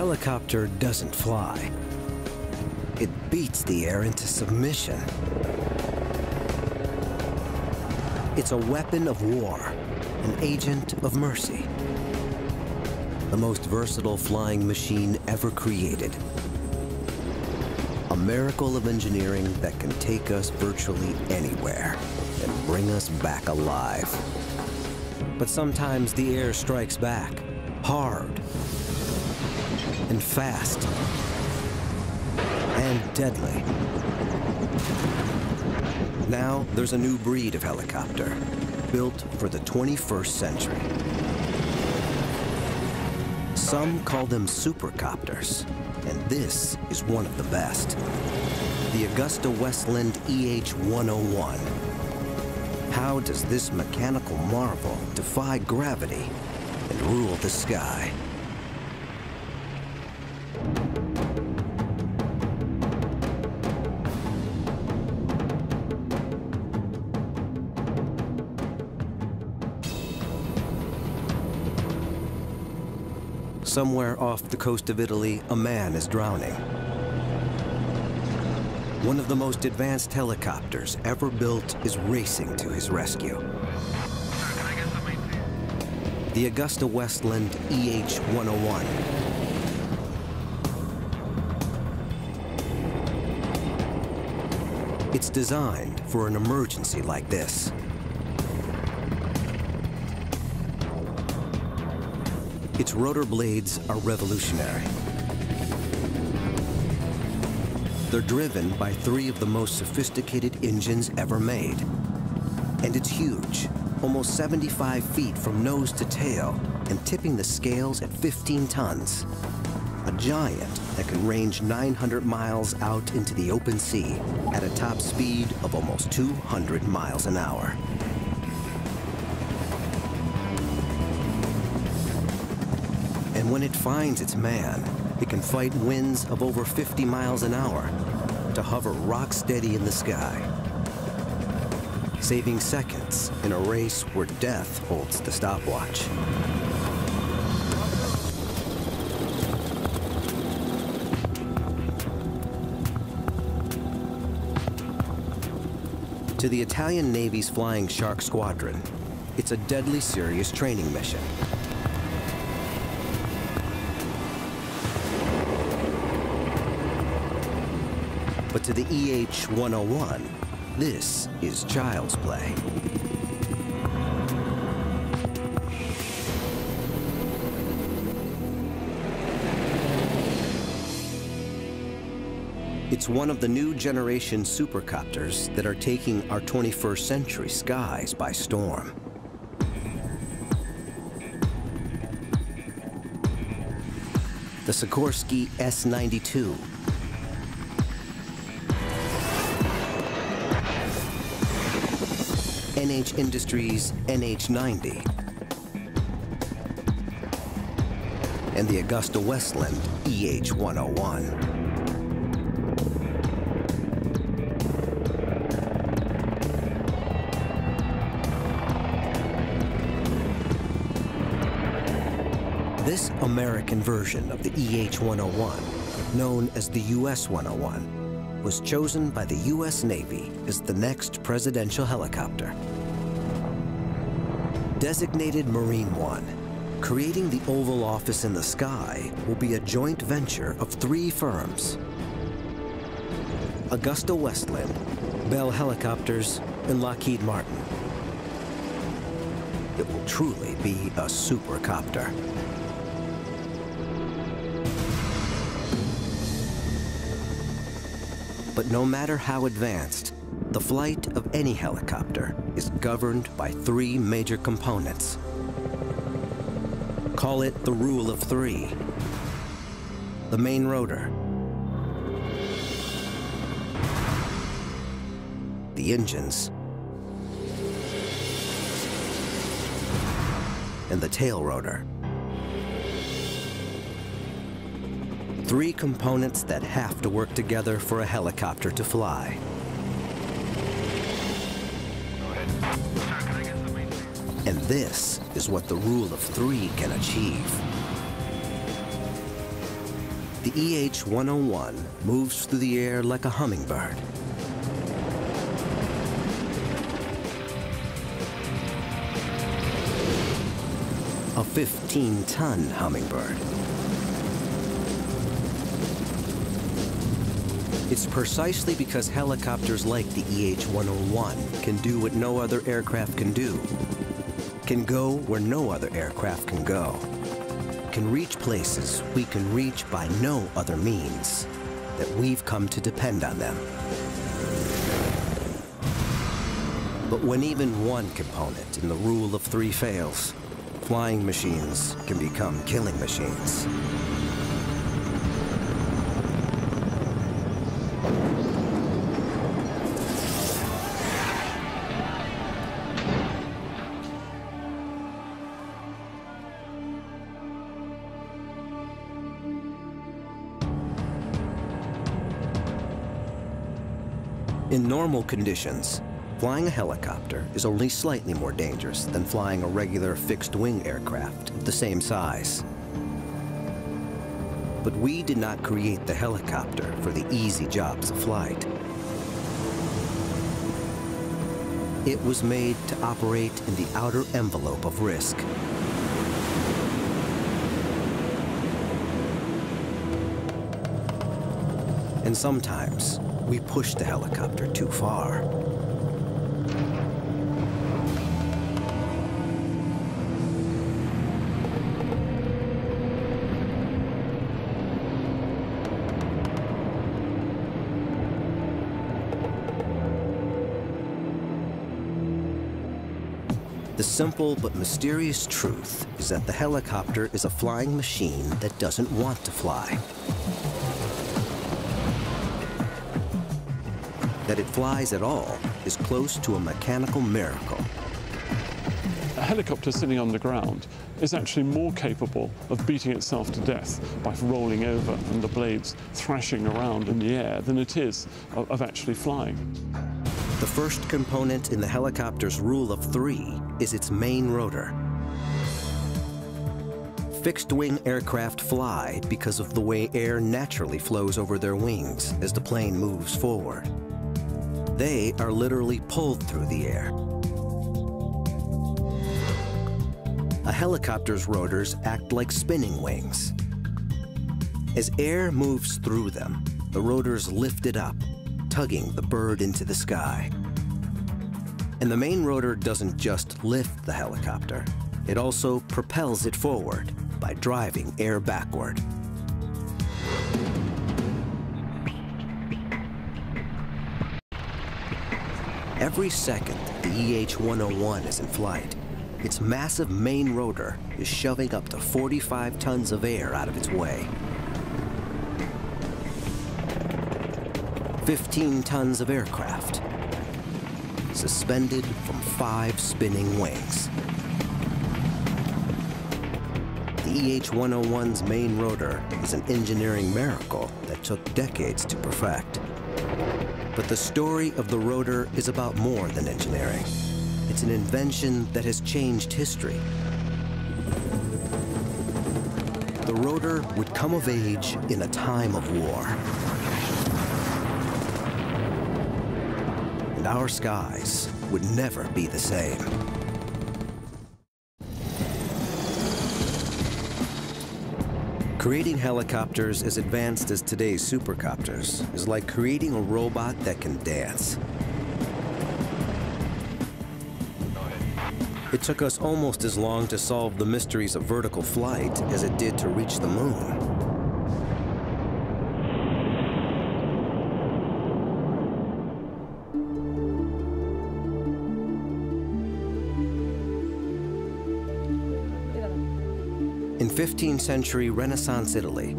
helicopter doesn't fly. It beats the air into submission. It's a weapon of war, an agent of mercy. The most versatile flying machine ever created. A miracle of engineering that can take us virtually anywhere and bring us back alive. But sometimes the air strikes back, hard and fast and deadly. Now there's a new breed of helicopter built for the 21st century. Some call them supercopters, and this is one of the best. The Augusta-Westland EH-101. How does this mechanical marvel defy gravity and rule the sky? Somewhere off the coast of Italy, a man is drowning. One of the most advanced helicopters ever built is racing to his rescue. The Augusta-Westland EH-101. It's designed for an emergency like this. Its rotor blades are revolutionary. They're driven by 3 of the most sophisticated engines ever made. And it's huge, almost 75 feet from nose to tail, and tipping the scales at 15 tons. A giant that can range 900 miles out into the open sea at a top speed of almost 200 miles an hour. And when it finds its man, it can fight winds of over 50 miles an hour to hover rock steady in the sky, saving seconds in a race where death holds the stopwatch. To the Italian Navy's Flying Shark Squadron, it's a deadly serious training mission. But to the EH-101, this is child's play. It's one of the new generation supercopters that are taking our 21st century skies by storm. The Sikorsky S-92. NH Industries NH-90, and the Augusta-Westland EH-101. This American version of the EH-101, known as the US-101, was chosen by the US Navy as the next presidential helicopter. Designated Marine One, creating the Oval Office in the sky will be a joint venture of 3 firms: Augusta-Westland, Bell Helicopters, and Lockheed Martin. It will truly be a supercopter. But no matter how advanced, the flight of any helicopter is governed by 3 major components. Call it the rule of 3. The main rotor, the engines, and the tail rotor. 3 components that have to work together for a helicopter to fly. And this is what the rule of 3 can achieve. The EH-101 moves through the air like a hummingbird. A 15-ton hummingbird. It's precisely because helicopters like the EH-101 can do what no other aircraft can do, can go where no other aircraft can go, can reach places we can reach by no other means, that we've come to depend on them. But when even one component in the rule of three fails, flying machines can become killing machines. In normal conditions, flying a helicopter is only slightly more dangerous than flying a regular fixed-wing aircraft of the same size. But we did not create the helicopter for the easy jobs of flight. It was made to operate in the outer envelope of risk. And sometimes, we push the helicopter too far. The simple but mysterious truth is that the helicopter is a flying machine that doesn't want to fly. That it flies at all is close to a mechanical miracle. A helicopter sitting on the ground is actually more capable of beating itself to death by rolling over and the blades thrashing around in the air than it is of actually flying. The first component in the helicopter's rule of three is its main rotor. Fixed-wing aircraft fly because of the way air naturally flows over their wings as the plane moves forward. They are literally pulled through the air. A helicopter's rotors act like spinning wings. As air moves through them, the rotors lift it up, tugging the bird into the sky. And the main rotor doesn't just lift the helicopter, it also propels it forward by driving air backward. Every second the EH-101 is in flight, its massive main rotor is shoving up to 45 tons of air out of its way. 15 tons of aircraft, suspended from 5 spinning wings. The EH-101's main rotor is an engineering miracle that took decades to perfect. But the story of the rotor is about more than engineering. It's an invention that has changed history. The rotor would come of age in a time of war. And our skies would never be the same. Creating helicopters as advanced as today's supercopters is like creating a robot that can dance. It took us almost as long to solve the mysteries of vertical flight as it did to reach the moon. In 15th century Renaissance Italy,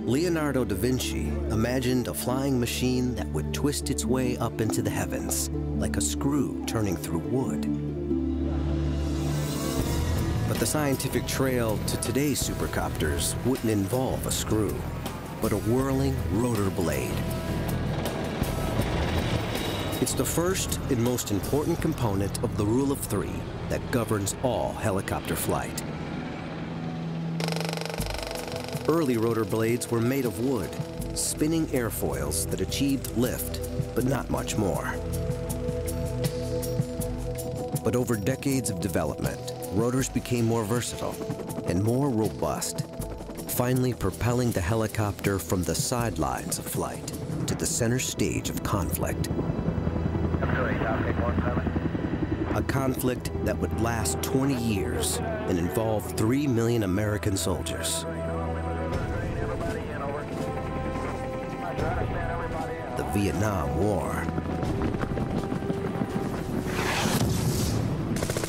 Leonardo da Vinci imagined a flying machine that would twist its way up into the heavens, like a screw turning through wood. But the scientific trail to today's supercopters wouldn't involve a screw, but a whirling rotor blade. It's the first and most important component of the rule of three that governs all helicopter flight. Early rotor blades were made of wood, spinning airfoils that achieved lift, but not much more. But over decades of development, rotors became more versatile and more robust, finally propelling the helicopter from the sidelines of flight to the center stage of conflict. A conflict that would last 20 years and involve 3 million American soldiers. The Vietnam War.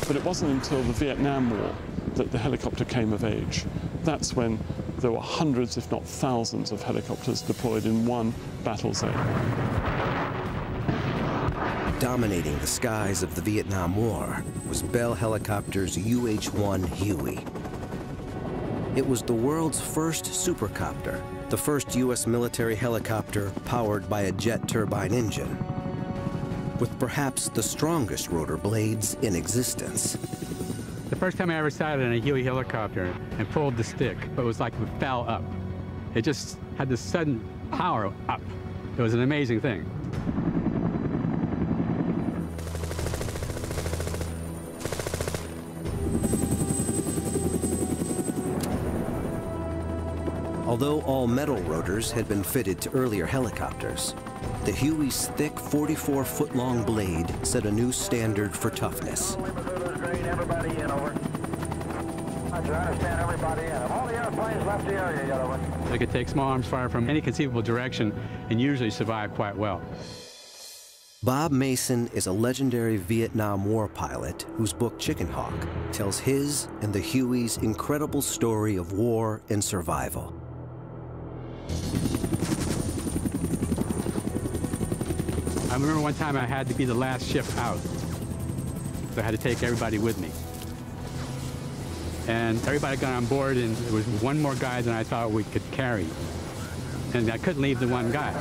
But it wasn't until the Vietnam War that the helicopter came of age. That's when there were hundreds, if not thousands, of helicopters deployed in one battle zone. Dominating the skies of the Vietnam War was Bell Helicopter's UH-1 Huey. It was the world's first supercopter, the first U.S. military helicopter powered by a jet turbine engine, with perhaps the strongest rotor blades in existence. The first time I ever sat in a Huey helicopter and pulled the stick, it was like it fell up. It just had this sudden power up. It was an amazing thing. Although all metal rotors had been fitted to earlier helicopters, the Huey's thick 44-foot-long blade set a new standard for toughness. Everybody in, over. I understand everybody in. All the airplanes left the area yet, over. They could take small arms fire from any conceivable direction and usually survive quite well. Bob Mason is a legendary Vietnam War pilot whose book Chicken Hawk tells his and the Huey's incredible story of war and survival. I remember one time I had to be the last ship out. So I had to take everybody with me. And everybody got on board, and there was one more guy than I thought we could carry. And I couldn't leave the one guy.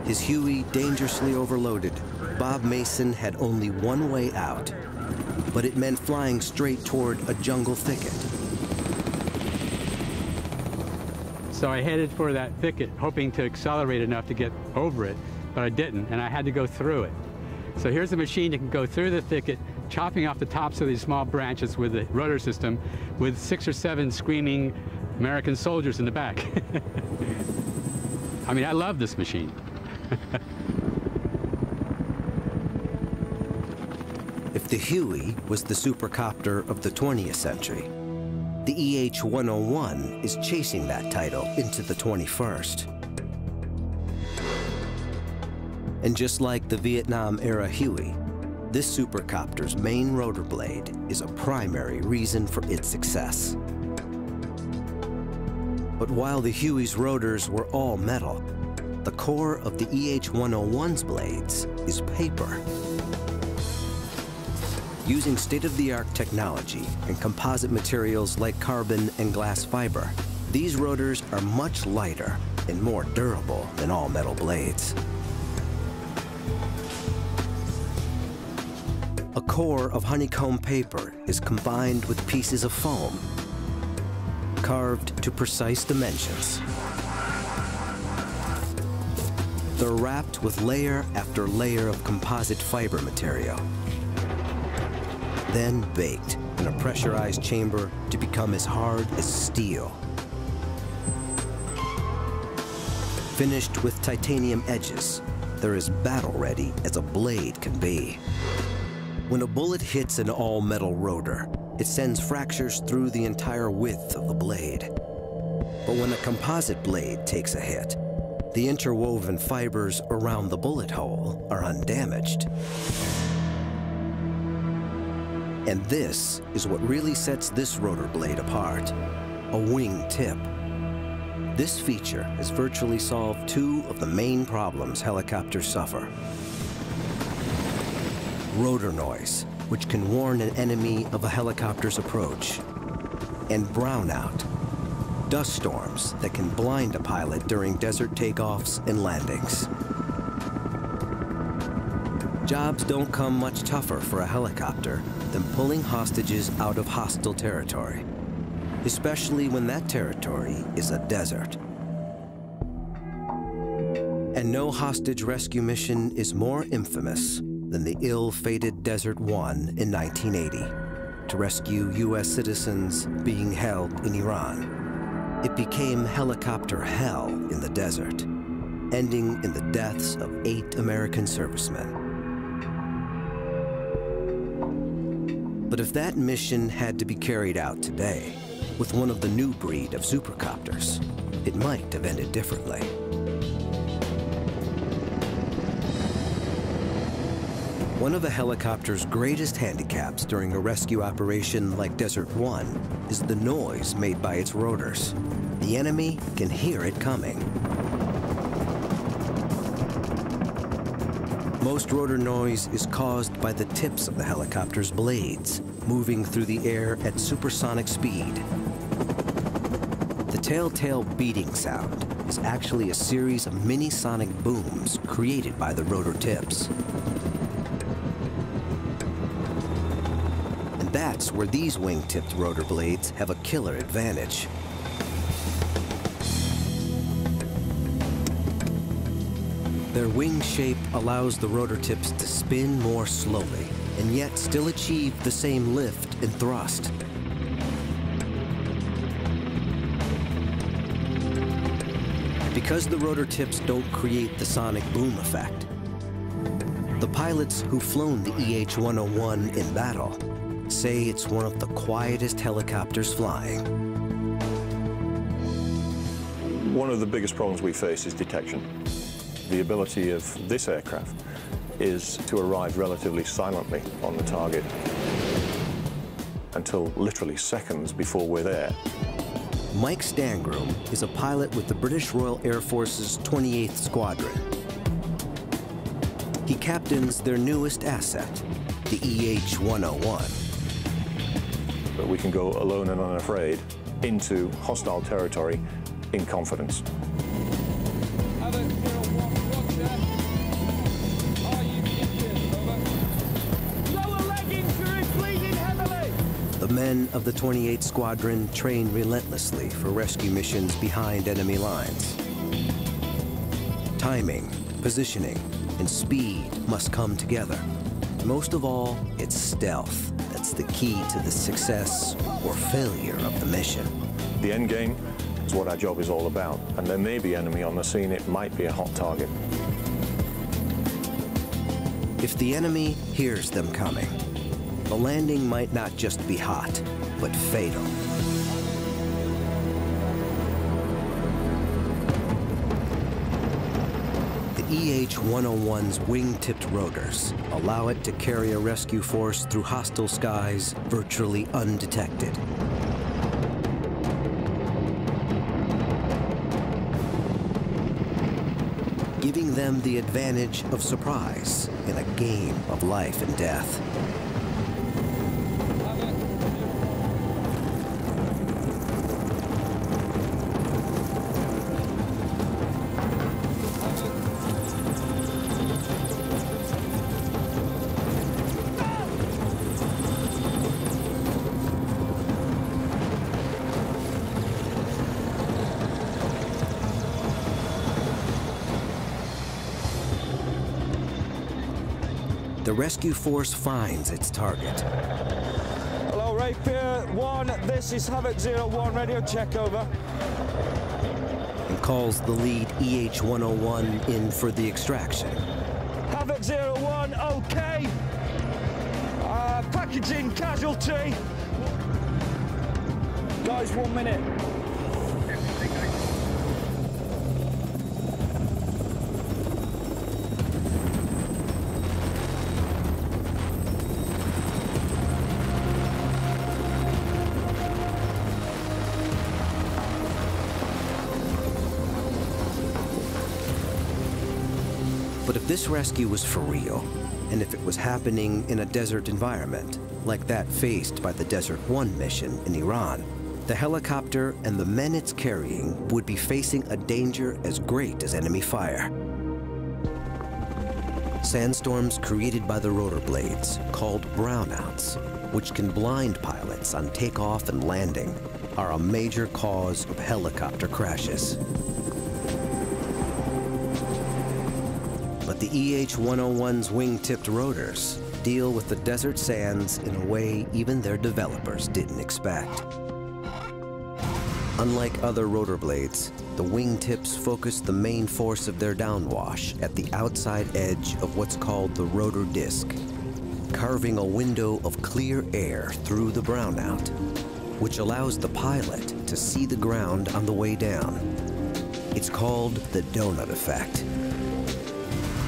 His Huey dangerously overloaded, Bob Mason had only one way out, but it meant flying straight toward a jungle thicket. So I headed for that thicket, hoping to accelerate enough to get over it, but I didn't, and I had to go through it. So here's a machine that can go through the thicket, chopping off the tops of these small branches with the rotor system, with 6 or 7 screaming American soldiers in the back. I mean, I love this machine. If the Huey was the supercopter of the 20th century, the EH-101 is chasing that title into the 21st. And just like the Vietnam-era Huey, this supercopter's main rotor blade is a primary reason for its success. But while the Huey's rotors were all metal, the core of the EH-101's blades is paper. Using state-of-the-art technology and composite materials like carbon and glass fiber, these rotors are much lighter and more durable than all metal blades. A core of honeycomb paper is combined with pieces of foam, carved to precise dimensions. They're wrapped with layer after layer of composite fiber material, then baked in a pressurized chamber to become as hard as steel. Finished with titanium edges, they're as battle-ready as a blade can be. When a bullet hits an all-metal rotor, it sends fractures through the entire width of the blade. But when a composite blade takes a hit, the interwoven fibers around the bullet hole are undamaged. And this is what really sets this rotor blade apart, a wing tip. This feature has virtually solved 2 of the main problems helicopters suffer. Rotor noise, which can warn an enemy of a helicopter's approach, and brownout, dust storms that can blind a pilot during desert takeoffs and landings. Jobs don't come much tougher for a helicopter than pulling hostages out of hostile territory. especially when that territory is a desert. And no hostage rescue mission is more infamous than the ill-fated Desert One in 1980 to rescue U.S. citizens being held in Iran. It became helicopter hell in the desert, ending in the deaths of 8 American servicemen. But if that mission had to be carried out today, with one of the new breed of supercopters, it might have ended differently. One of a helicopter's greatest handicaps during a rescue operation like Desert One is the noise made by its rotors. The enemy can hear it coming. Most rotor noise is caused by the tips of the helicopter's blades moving through the air at supersonic speed. The telltale beating sound is actually a series of mini-sonic booms created by the rotor tips. And that's where these wing-tipped rotor blades have a killer advantage. Their wing shape allows the rotor tips to spin more slowly and yet still achieve the same lift and thrust. Because the rotor tips don't create the sonic boom effect, the pilots who've flown the EH-101 in battle say it's one of the quietest helicopters flying. One of the biggest problems we face is detection. The ability of this aircraft is to arrive relatively silently on the target until literally seconds before we're there. Mike Stangroom is a pilot with the British Royal Air Force's 28th Squadron. He captains their newest asset, the EH-101. But we can go alone and unafraid into hostile territory in confidence. The men of the 28th Squadron train relentlessly for rescue missions behind enemy lines. Timing, positioning, and speed must come together. Most of all, it's stealth that's the key to the success or failure of the mission. The end game is what our job is all about, and there may be enemy on the scene. It might be a hot target. If the enemy hears them coming, the landing might not just be hot, but fatal. The EH-101's wing-tipped rotors allow it to carry a rescue force through hostile skies virtually undetected. Giving them the advantage of surprise in a game of life and death. The rescue force finds its target. Hello, Rapier 1, this is Havoc 01, radio check, over. And calls the lead EH-101 in for the extraction. Havoc 01, okay. Packaging casualty. Guys, 1 minute. But if this rescue was for real, and if it was happening in a desert environment, like that faced by the Desert One mission in Iran, the helicopter and the men it's carrying would be facing a danger as great as enemy fire. Sandstorms created by the rotor blades, called brownouts, which can blind pilots on takeoff and landing, are a major cause of helicopter crashes. But the EH-101's wing-tipped rotors deal with the desert sands in a way even their developers didn't expect. Unlike other rotor blades, the wingtips focus the main force of their downwash at the outside edge of what's called the rotor disc, carving a window of clear air through the brownout, which allows the pilot to see the ground on the way down. It's called the donut effect.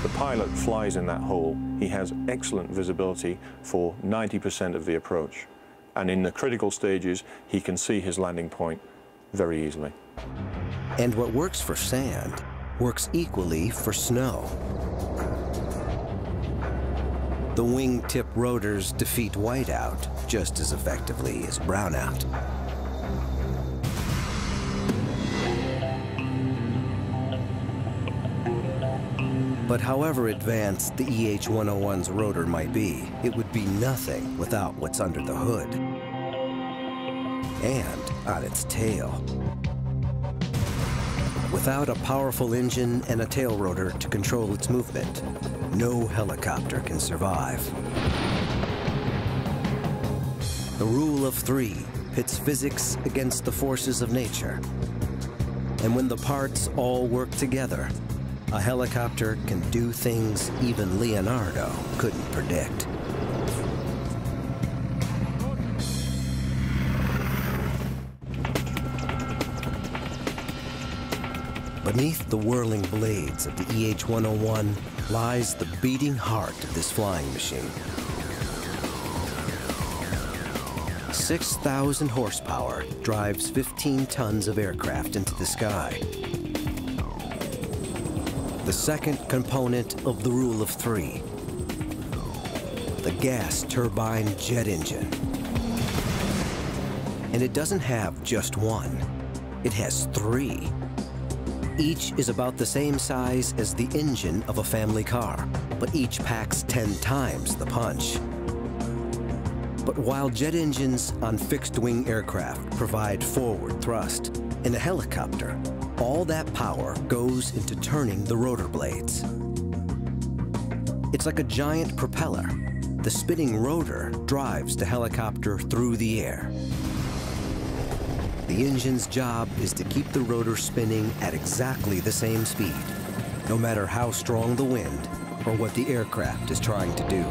The pilot flies in that hole. He has excellent visibility for 90% of the approach. And in the critical stages, he can see his landing point very easily. And what works for sand works equally for snow. The wingtip rotors defeat whiteout just as effectively as brownout. But however advanced the EH-101's rotor might be, it would be nothing without what's under the hood and on its tail. Without a powerful engine and a tail rotor to control its movement, no helicopter can survive. The rule of three pits physics against the forces of nature. And when the parts all work together, a helicopter can do things even Leonardo couldn't predict. Beneath the whirling blades of the EH-101 lies the beating heart of this flying machine. 6,000 horsepower drives 15 tons of aircraft into the sky. The second component of the rule of three, the gas turbine jet engine. And it doesn't have just one, it has three. Each is about the same size as the engine of a family car, but each packs 10 times the punch. But while jet engines on fixed-wing aircraft provide forward thrust, in a helicopter, all that power goes into turning the rotor blades. It's like a giant propeller. The spinning rotor drives the helicopter through the air. The engine's job is to keep the rotor spinning at exactly the same speed, no matter how strong the wind or what the aircraft is trying to do.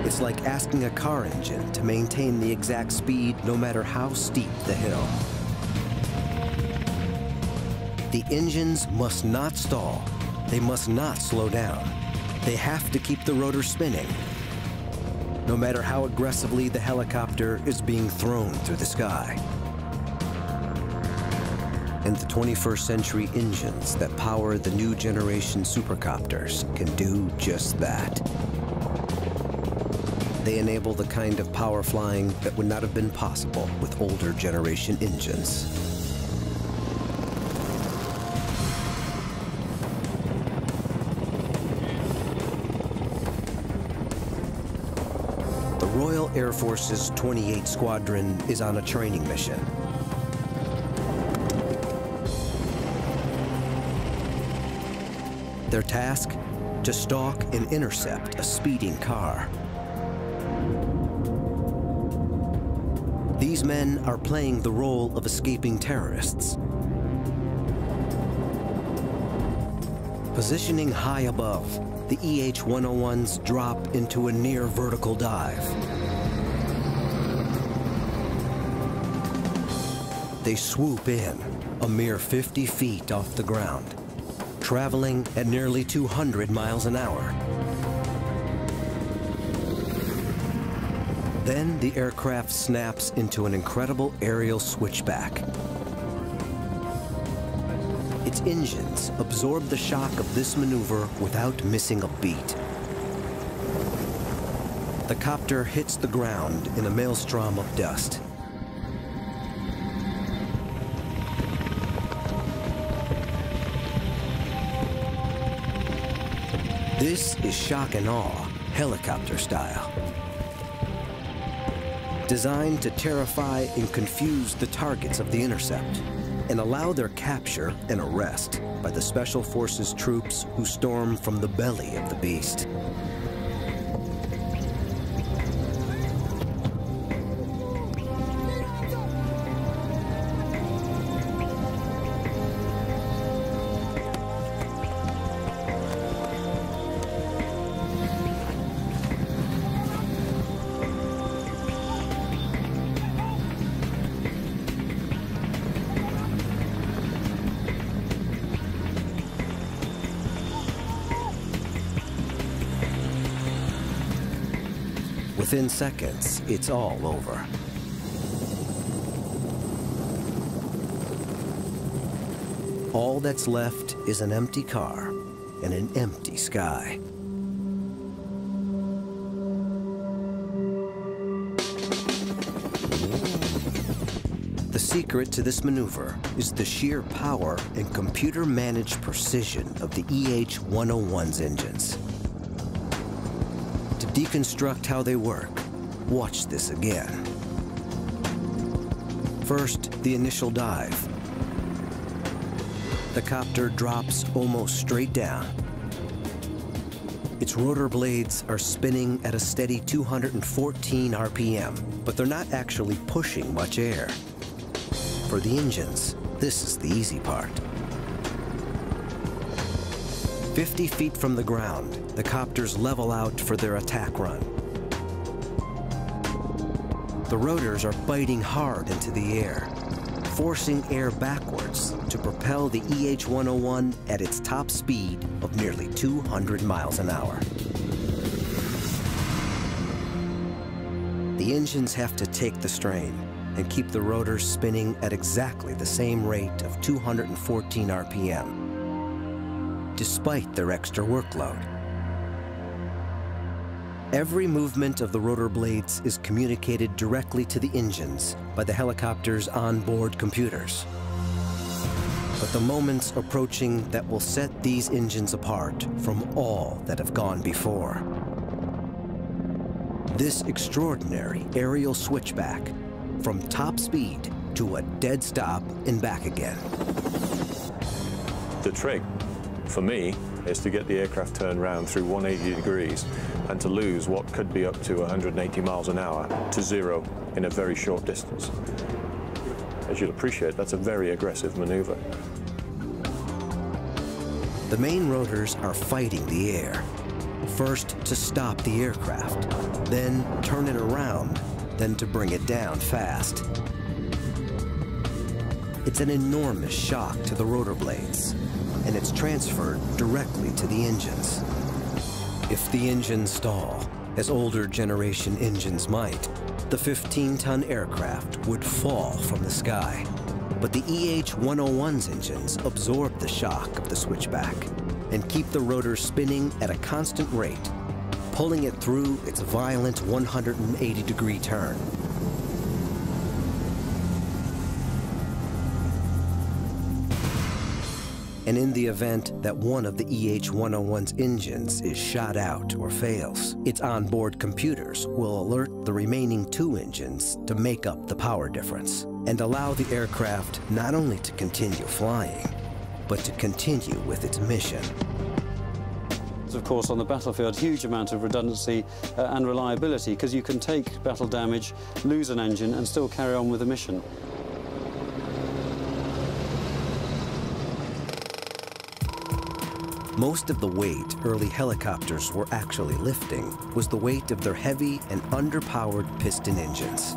It's like asking a car engine to maintain the exact speed no matter how steep the hill. The engines must not stall. They must not slow down. They have to keep the rotor spinning, no matter how aggressively the helicopter is being thrown through the sky. And the 21st century engines that power the new generation supercopters can do just that. They enable the kind of power flying that would not have been possible with older generation engines. The Royal Air Force's 28th Squadron is on a training mission. Their task? To stalk and intercept a speeding car. These men are playing the role of escaping terrorists. Positioning high above, the EH-101s drop into a near vertical dive. They swoop in, a mere 50 feet off the ground, traveling at nearly 200 miles an hour. Then the aircraft snaps into an incredible aerial switchback. Its engines absorb the shock of this maneuver without missing a beat. The copter hits the ground in a maelstrom of dust. This is shock and awe, helicopter style. designed to terrify and confuse the targets of the intercept and allow their capture and arrest by the Special Forces troops who storm from the belly of the beast. Within seconds, it's all over. All that's left is an empty car and an empty sky. The secret to this maneuver is the sheer power and computer-managed precision of the EH-101's engines. To deconstruct how they work, watch this again. First, the initial dive. The copter drops almost straight down. Its rotor blades are spinning at a steady 214 RPM, but they're not actually pushing much air. For the engines, this is the easy part. 50 feet from the ground, the copters level out for their attack run. The rotors are biting hard into the air, forcing air backwards to propel the EH-101 at its top speed of nearly 200 miles an hour. The engines have to take the strain and keep the rotors spinning at exactly the same rate of 214 RPM. Despite their extra workload. Every movement of the rotor blades is communicated directly to the engines by the helicopter's onboard computers. But the moment's approaching that will set these engines apart from all that have gone before. This extraordinary aerial switchback from top speed to a dead stop and back again. The trick, for me, is to get the aircraft turned around through 180 degrees and to lose what could be up to 180 miles an hour to zero in a very short distance. As you'll appreciate, that's a very aggressive maneuver. The main rotors are fighting the air. First to stop the aircraft, then turn it around, then to bring it down fast. It's an enormous shock to the rotor blades, and it's transferred directly to the engines. If the engines stall, as older generation engines might, the 15-ton aircraft would fall from the sky. But the EH-101's engines absorb the shock of the switchback and keep the rotor spinning at a constant rate, pulling it through its violent 180-degree turn. And in the event that one of the EH-101's engines is shot out or fails, its onboard computers will alert the remaining two engines to make up the power difference and allow the aircraft not only to continue flying, but to continue with its mission. Of course, on the battlefield, huge amount of redundancy and reliability, because you can take battle damage, lose an engine, and still carry on with the mission. Most of the weight early helicopters were actually lifting was the weight of their heavy and underpowered piston engines.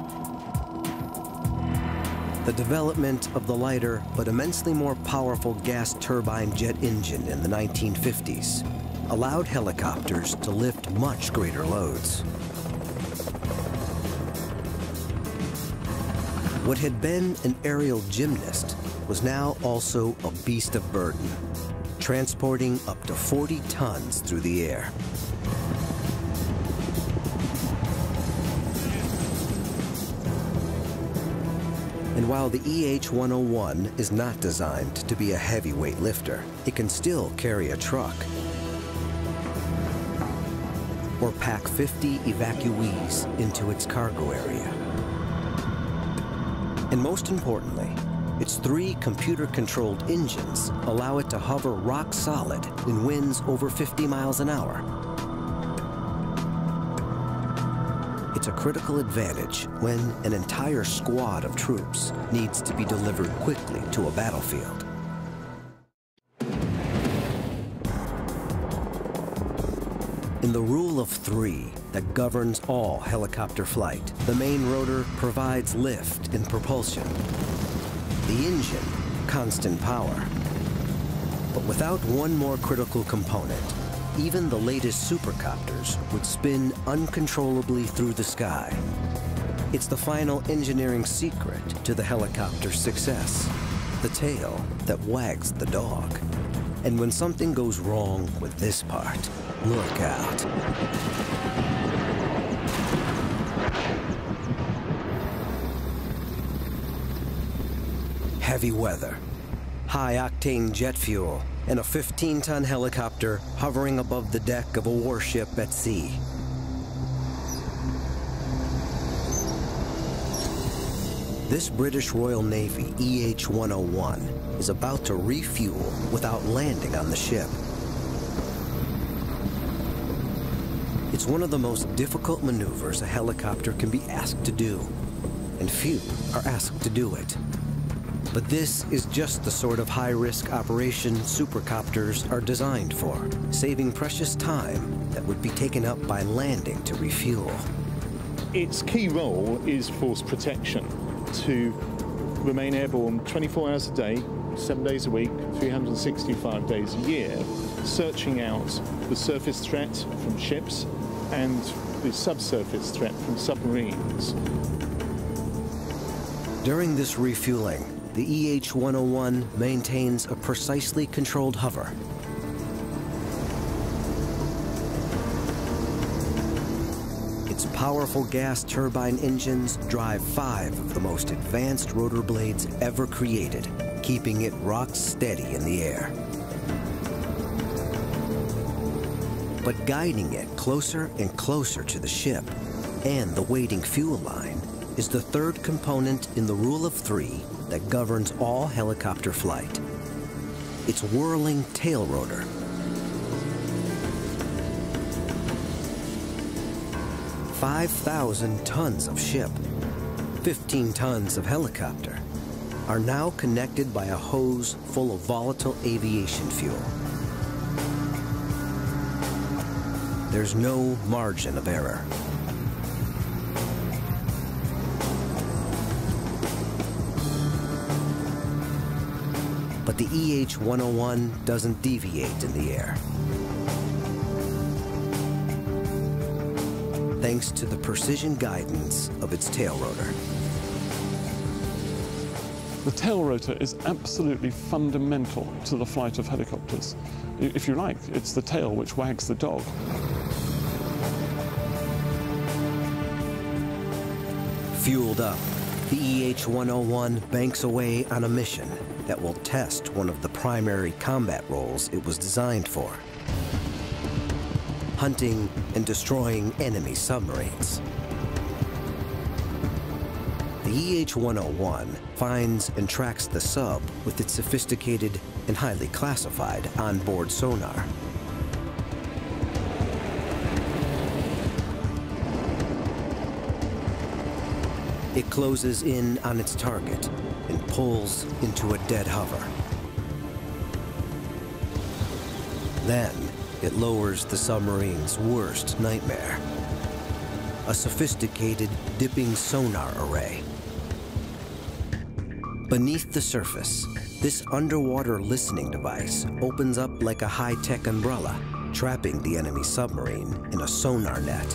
The development of the lighter but immensely more powerful gas turbine jet engine in the 1950s allowed helicopters to lift much greater loads. What had been an aerial gymnast was now also a beast of burden, transporting up to 40 tons through the air. And while the EH-101 is not designed to be a heavyweight lifter, it can still carry a truck or pack 50 evacuees into its cargo area. And most importantly, its 3 computer-controlled engines allow it to hover rock solid in winds over 50 miles an hour. It's a critical advantage when an entire squad of troops needs to be delivered quickly to a battlefield. In the rule of 3 that governs all helicopter flight, the main rotor provides lift and propulsion. The engine, constant power. But without one more critical component, even the latest supercopters would spin uncontrollably through the sky. It's the final engineering secret to the helicopter's success, the tail that wags the dog. And when something goes wrong with this part, look out. Heavy weather, high-octane jet fuel, and a 15-ton helicopter hovering above the deck of a warship at sea. This British Royal Navy EH-101 is about to refuel without landing on the ship. It's one of the most difficult maneuvers a helicopter can be asked to do, and few are asked to do it. But this is just the sort of high-risk operation supercopters are designed for, saving precious time that would be taken up by landing to refuel. Its key role is force protection, to remain airborne 24 hours a day, 7 days a week, 365 days a year, searching out the surface threat from ships and the subsurface threat from submarines. During this refueling, the EH-101 maintains a precisely controlled hover. Its powerful gas turbine engines drive 5 of the most advanced rotor blades ever created, keeping it rock steady in the air. But guiding it closer and closer to the ship and the waiting fuel line is the 3rd component in the rule of 3 that governs all helicopter flight. Its whirling tail rotor. "5,000 tons of ship, 15 tons of helicopter are now connected by a hose full of volatile aviation fuel. There's no margin of error. But the EH-101 doesn't deviate in the air. Thanks to the precision guidance of its tail rotor. The tail rotor is absolutely fundamental to the flight of helicopters. If you like, it's the tail which wags the dog. Fueled up, the EH-101 banks away on a mission that will test one of the primary combat roles it was designed for: hunting and destroying enemy submarines. The EH-101 finds and tracks the sub with its sophisticated and highly classified onboard sonar. It closes in on its target and pulls into a dead hover. Then, it lowers the submarine's worst nightmare: a sophisticated dipping sonar array. Beneath the surface, this underwater listening device opens up like a high-tech umbrella, trapping the enemy submarine in a sonar net.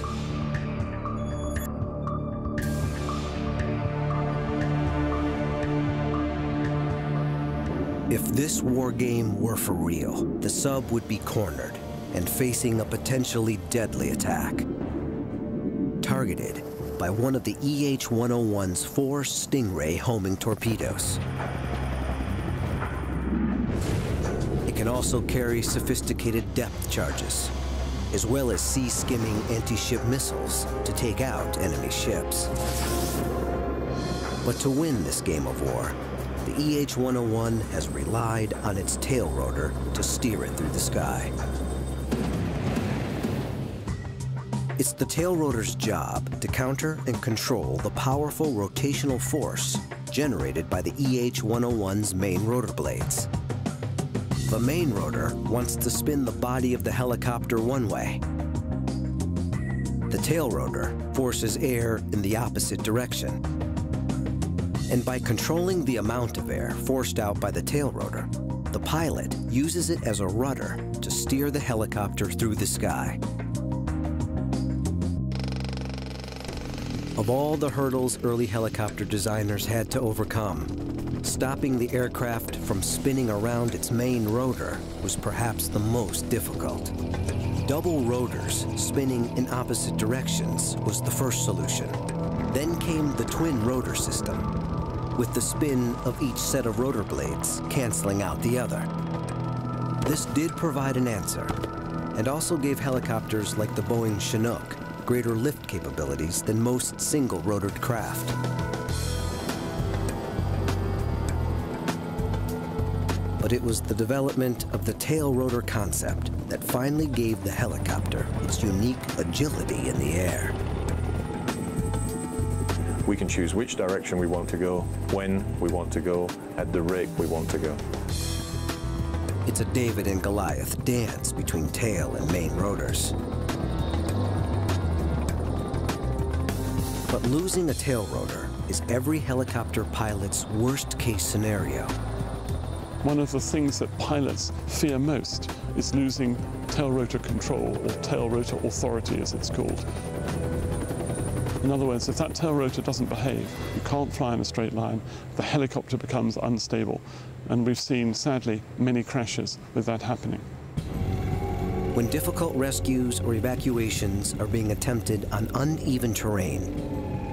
If this war game were for real, the sub would be cornered and facing a potentially deadly attack. Targeted by one of the EH-101's 4 Stingray homing torpedoes. It can also carry sophisticated depth charges, as well as sea-skimming anti-ship missiles to take out enemy ships. But to win this game of war, the EH-101 has relied on its tail rotor to steer it through the sky. It's the tail rotor's job to counter and control the powerful rotational force generated by the EH-101's main rotor blades. The main rotor wants to spin the body of the helicopter one way. The tail rotor forces air in the opposite direction. And by controlling the amount of air forced out by the tail rotor, the pilot uses it as a rudder to steer the helicopter through the sky. Of all the hurdles early helicopter designers had to overcome, stopping the aircraft from spinning around its main rotor was perhaps the most difficult. Double rotors spinning in opposite directions was the first solution. Then came the twin rotor system, with the spin of each set of rotor blades canceling out the other. This did provide an answer, and also gave helicopters like the Boeing Chinook greater lift capabilities than most single-rotored craft. But it was the development of the tail rotor concept that finally gave the helicopter its unique agility in the air. We can choose which direction we want to go, when we want to go, at the rate we want to go. It's a David and Goliath dance between tail and main rotors. But losing a tail rotor is every helicopter pilot's worst-case scenario. One of the things that pilots fear most is losing tail rotor control, or tail rotor authority as it's called. In other words, if that tail rotor doesn't behave, you can't fly in a straight line, the helicopter becomes unstable. And we've seen, sadly, many crashes with that happening. When difficult rescues or evacuations are being attempted on uneven terrain,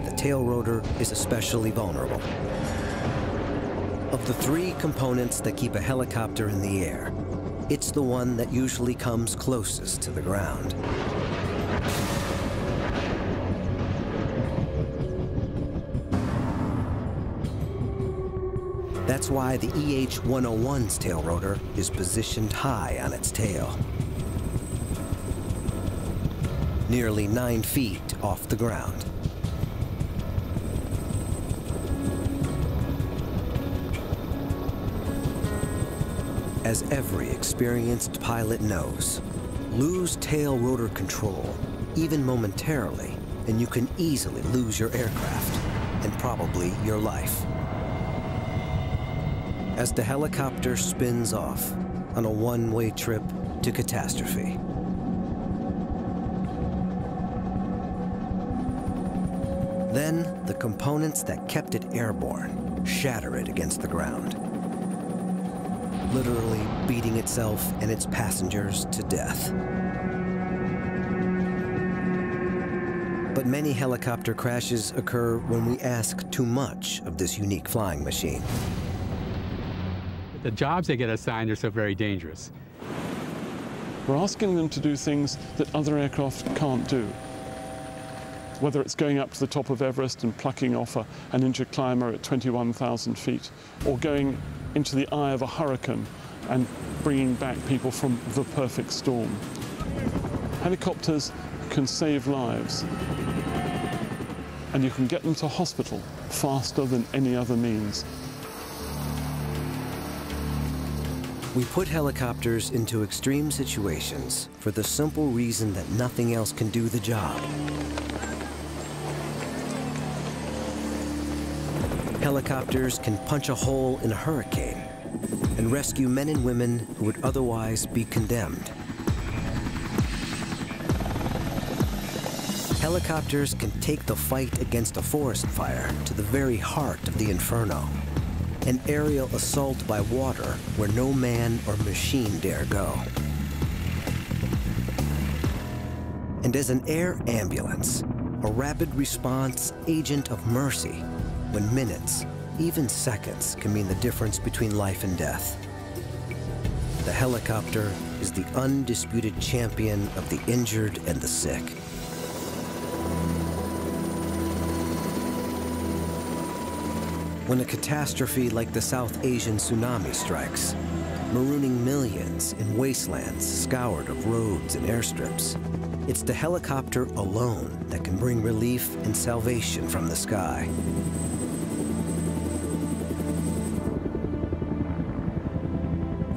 the tail rotor is especially vulnerable. Of the three components that keep a helicopter in the air, it's the one that usually comes closest to the ground. That's why the EH-101's tail rotor is positioned high on its tail, nearly 9 feet off the ground. As every experienced pilot knows, lose tail rotor control, even momentarily, and you can easily lose your aircraft, and probably your life. As the helicopter spins off on a one-way trip to catastrophe. Then, the components that kept it airborne shatter it against the ground, literally beating itself and its passengers to death. But many helicopter crashes occur when we ask too much of this unique flying machine. The jobs they get assigned are so very dangerous. We're asking them to do things that other aircraft can't do. Whether it's going up to the top of Everest and plucking off an injured climber at 21,000 feet, or going into the eye of a hurricane and bringing back people from the perfect storm. Helicopters can save lives, and you can get them to hospital faster than any other means. We put helicopters into extreme situations for the simple reason that nothing else can do the job. Helicopters can punch a hole in a hurricane and rescue men and women who would otherwise be condemned. Helicopters can take the fight against a forest fire to the very heart of the inferno, an aerial assault by water where no man or machine dare go. And as an air ambulance, a rapid response agent of mercy, when minutes, even seconds, can mean the difference between life and death. The helicopter is the undisputed champion of the injured and the sick. When a catastrophe like the South Asian tsunami strikes, marooning millions in wastelands scoured of roads and airstrips, it's the helicopter alone that can bring relief and salvation from the sky.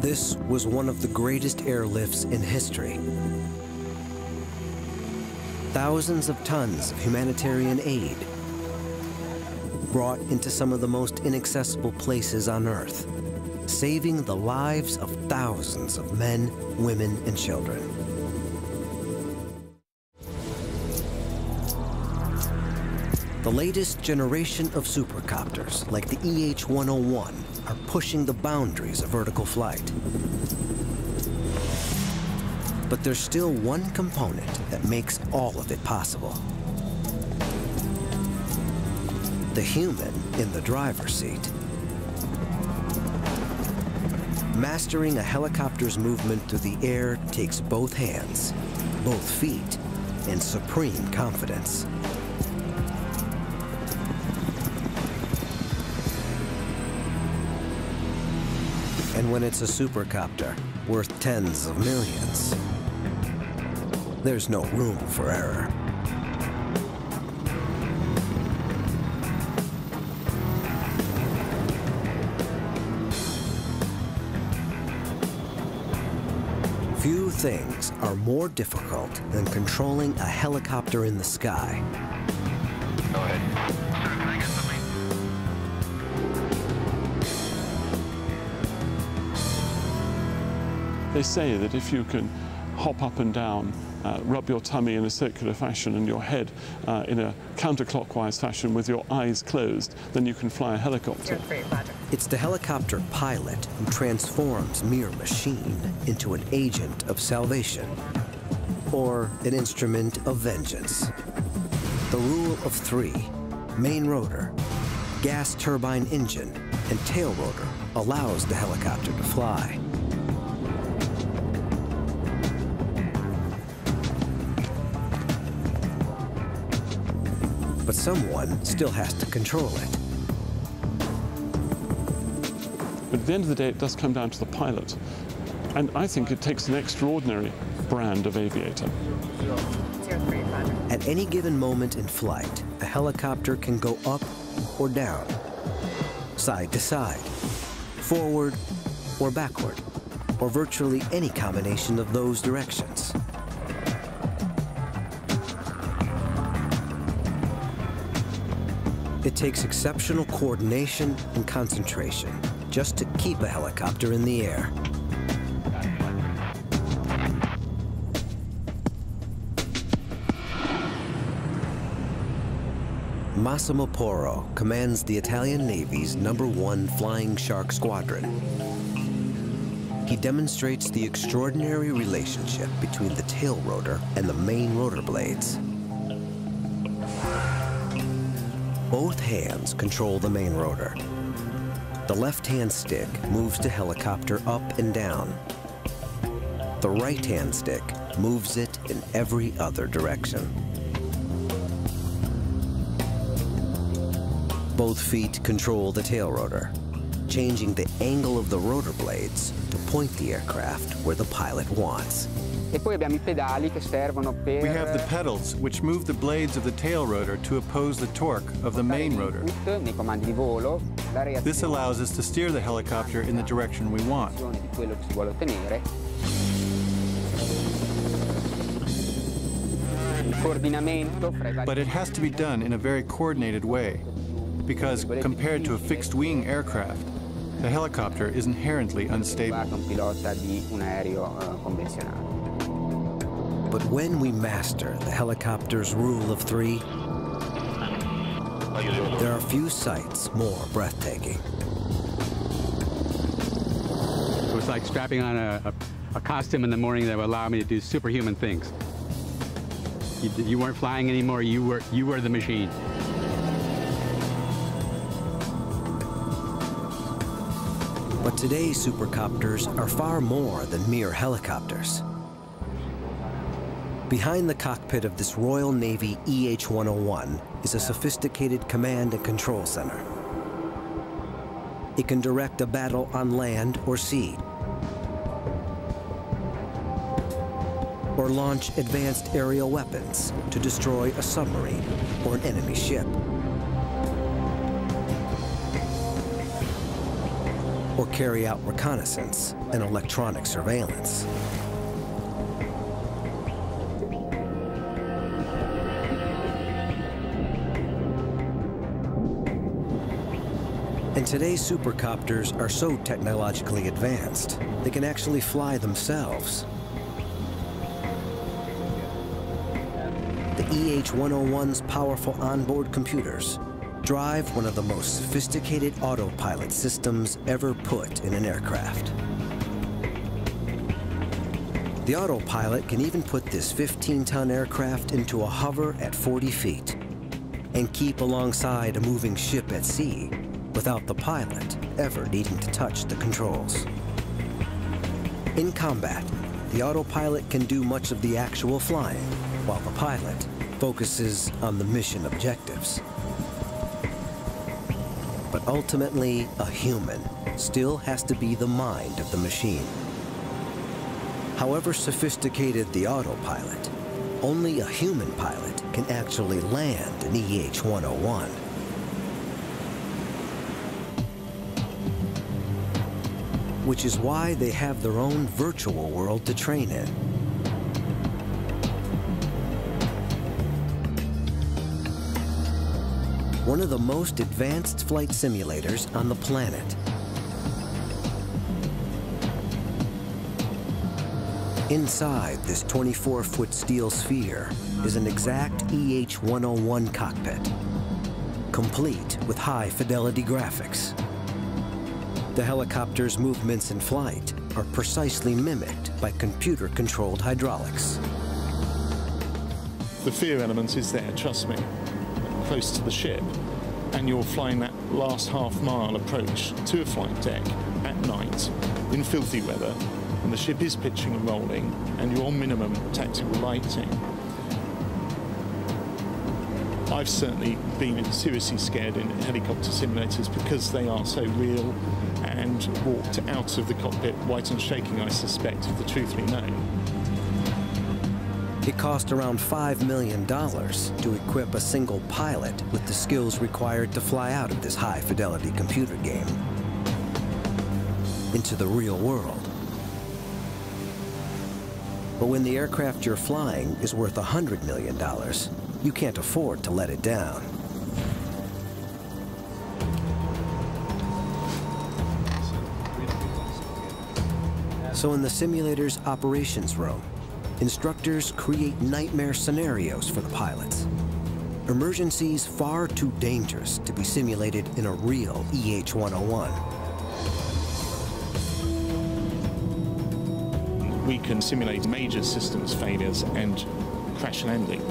This was one of the greatest airlifts in history. Thousands of tons of humanitarian aid brought into some of the most inaccessible places on Earth, saving the lives of thousands of men, women, and children. The latest generation of supercopters, like the EH-101, are pushing the boundaries of vertical flight. But there's still one component that makes all of it possible. The human in the driver's seat. Mastering a helicopter's movement through the air takes both hands, both feet, and supreme confidence. And when it's a supercopter worth tens of millions, there's no room for error. Few things are more difficult than controlling a helicopter in the sky. Go ahead. Can I get something? They say that if you can hop up and down, rub your tummy in a circular fashion and your head in a counterclockwise fashion with your eyes closed, then you can fly a helicopter. It's the helicopter pilot who transforms mere machine into an agent of salvation, or an instrument of vengeance. The rule of three, main rotor, gas turbine engine, and tail rotor allows the helicopter to fly. But someone still has to control it. But at the end of the day, it does come down to the pilot. And I think it takes an extraordinary brand of aviator. At any given moment in flight, a helicopter can go up or down, side to side, forward or backward, or virtually any combination of those directions. It takes exceptional coordination and concentration just to keep a helicopter in the air. Massimo Porro commands the Italian Navy's #1 Flying Shark Squadron. He demonstrates the extraordinary relationship between the tail rotor and the main rotor blades. Both hands control the main rotor. The left-hand stick moves the helicopter up and down. The right-hand stick moves it in every other direction. Both feet control the tail rotor, changing the angle of the rotor blades to point the aircraft where the pilot wants. We have the pedals, which move the blades of the tail rotor to oppose the torque of the main rotor. This allows us to steer the helicopter in the direction we want. But it has to be done in a very coordinated way, because compared to a fixed-wing aircraft, the helicopter is inherently unstable. But when we master the helicopter's rule of three, there are few sights more breathtaking. It was like strapping on a costume in the morning that would allow me to do superhuman things. You weren't flying anymore, you were the machine. But today's supercopters are far more than mere helicopters. Behind the cockpit of this Royal Navy EH-101 is a sophisticated command and control center. It can direct a battle on land or sea, or launch advanced aerial weapons to destroy a submarine or an enemy ship, or carry out reconnaissance and electronic surveillance. And today's supercopters are so technologically advanced, they can actually fly themselves. The EH-101's powerful onboard computers drive one of the most sophisticated autopilot systems ever put in an aircraft. The autopilot can even put this 15-ton aircraft into a hover at 40 feet and keep alongside a moving ship at sea without the pilot ever needing to touch the controls. In combat, the autopilot can do much of the actual flying, while the pilot focuses on the mission objectives. But ultimately, a human still has to be the mind of the machine. However sophisticated the autopilot, only a human pilot can actually land an EH-101. Which is why they have their own virtual world to train in. One of the most advanced flight simulators on the planet. Inside this 24-foot steel sphere is an exact EH-101 cockpit, complete with high-fidelity graphics. The helicopter's movements in flight are precisely mimicked by computer-controlled hydraulics. The fear element is there, trust me, close to the ship, and you're flying that last half-mile approach to a flight deck at night in filthy weather, and the ship is pitching and rolling, and you're on minimum tactical lighting. I've certainly been seriously scared in helicopter simulators because they are so real, and walked out of the cockpit white and shaking, I suspect, if the truth be known. It cost around $5 million to equip a single pilot with the skills required to fly out of this high-fidelity computer game into the real world. But when the aircraft you're flying is worth $100 million, you can't afford to let it down. So in the simulator's operations room, instructors create nightmare scenarios for the pilots. Emergencies far too dangerous to be simulated in a real EH-101. We can simulate major systems failures and crash landing.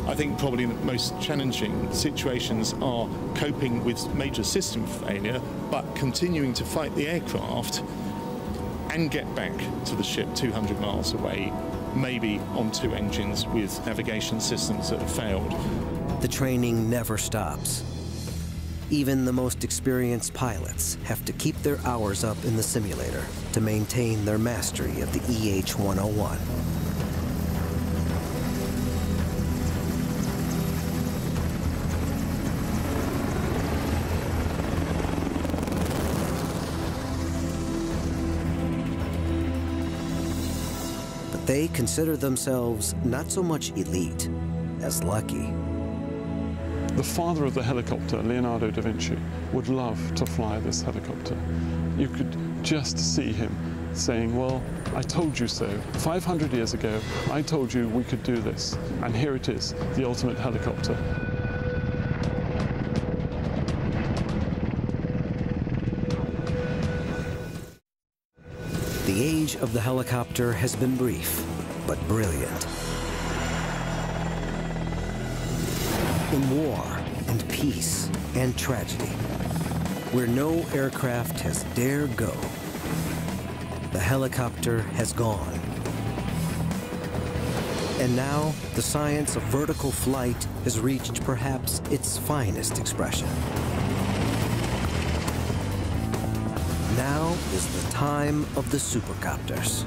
I think probably the most challenging situations are coping with major system failure, but continuing to fight the aircraft and get back to the ship 200 miles away, maybe on two engines with navigation systems that have failed. The training never stops. Even the most experienced pilots have to keep their hours up in the simulator to maintain their mastery of the EH-101. But they consider themselves not so much elite as lucky. The father of the helicopter, Leonardo da Vinci, would love to fly this helicopter. You could just see him saying, well, I told you so. 500 years ago, I told you we could do this. And here it is, the ultimate helicopter. The age of the helicopter has been brief, but brilliant. In war and peace and tragedy, where no aircraft has dared go, the helicopter has gone. And now, the science of vertical flight has reached perhaps its finest expression. Now is the time of the supercopters.